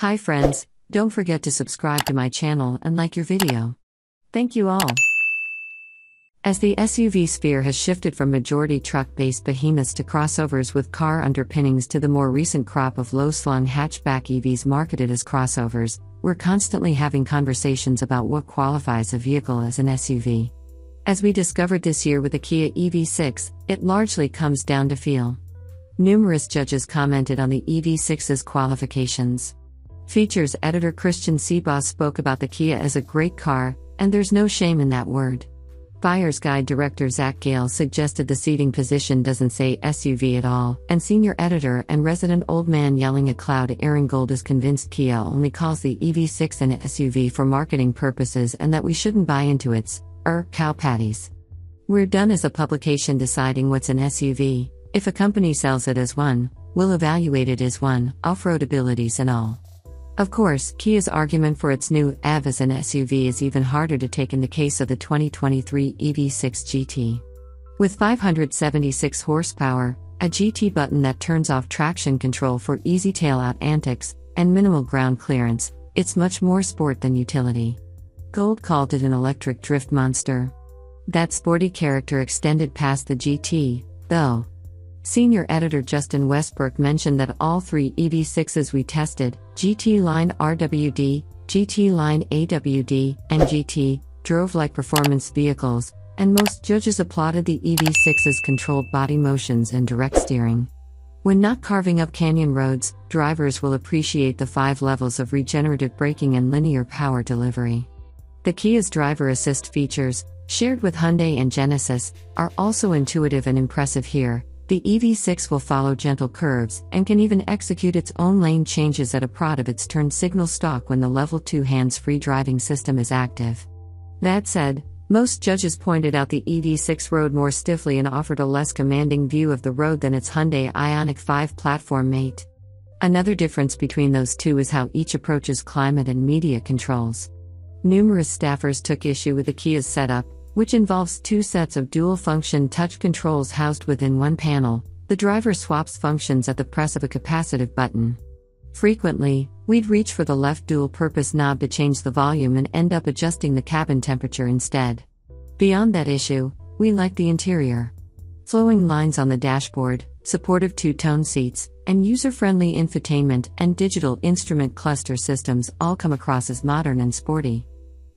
Hi friends, don't forget to subscribe to my channel and like your video. Thank you all. As the SUV sphere has shifted from majority truck-based behemoths to crossovers with car underpinnings to the more recent crop of low-slung hatchback EVs marketed as crossovers, we're constantly having conversations about what qualifies a vehicle as an SUV. As we discovered this year with the Kia EV6, it largely comes down to feel. Numerous judges commented on the EV6's qualifications. Features editor Christian Seabaugh spoke about the Kia as a great car, and there's no shame in that word. Buyer's Guide director Zach Gale suggested the seating position doesn't say SUV at all, and senior editor and resident old man yelling at cloud Aaron Gold is convinced Kia only calls the EV6 an SUV for marketing purposes and that we shouldn't buy into its cow patties. We're done as a publication deciding what's an SUV. If a company sells it as one, we'll evaluate it as one, off-road abilities and all. Of course, Kia's argument for its new EV as an SUV is even harder to take in the case of the 2023 EV6 GT. With 576 horsepower, a GT button that turns off traction control for easy tail-out antics, and minimal ground clearance, it's much more sport than utility. Gold called it an electric drift monster. That sporty character extended past the GT, though. Senior editor Justin Westbrook mentioned that all three EV6s we tested, GT Line RWD, GT Line AWD, and GT, drove like performance vehicles, and most judges applauded the EV6's controlled body motions and direct steering. When not carving up canyon roads, drivers will appreciate the 5 levels of regenerative braking and linear power delivery. The Kia's driver assist features, shared with Hyundai and Genesis, are also intuitive and impressive here. The EV6 will follow gentle curves and can even execute its own lane changes at a prod of its turn signal stalk when the Level 2 hands-free driving system is active. That said, most judges pointed out the EV6 rode more stiffly and offered a less commanding view of the road than its Hyundai Ioniq 5 platform mate. Another difference between those two is how each approaches climate and media controls. Numerous staffers took issue with the Kia's setup, which involves 2 sets of dual-function touch controls housed within one panel. The driver swaps functions at the press of a capacitive button. Frequently, we'd reach for the left dual-purpose knob to change the volume and end up adjusting the cabin temperature instead. Beyond that issue, we like the interior. Flowing lines on the dashboard, supportive 2-tone seats, and user-friendly infotainment and digital instrument cluster systems all come across as modern and sporty.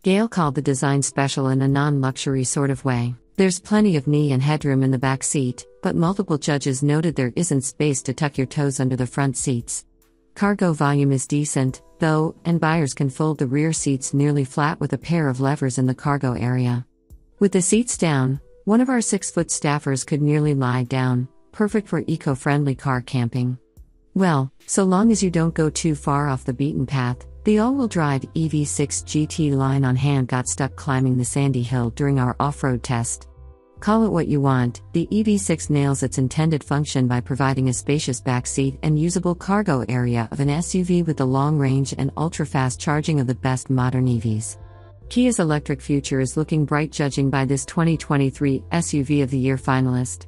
Gale called the design special in a non-luxury sort of way. There's plenty of knee and headroom in the back seat, but multiple judges noted there isn't space to tuck your toes under the front seats. Cargo volume is decent, though, and buyers can fold the rear seats nearly flat with a pair of levers in the cargo area. With the seats down, one of our 6-foot staffers could nearly lie down, perfect for eco-friendly car camping. Well, so long as you don't go too far off the beaten path. The all-wheel drive EV6 GT line on hand got stuck climbing the sandy hill during our off-road test. Call it what you want, the EV6 nails its intended function by providing a spacious back seat and usable cargo area of an SUV with the long range and ultra-fast charging of the best modern EVs. Kia's electric future is looking bright judging by this 2023 SUV of the Year finalist.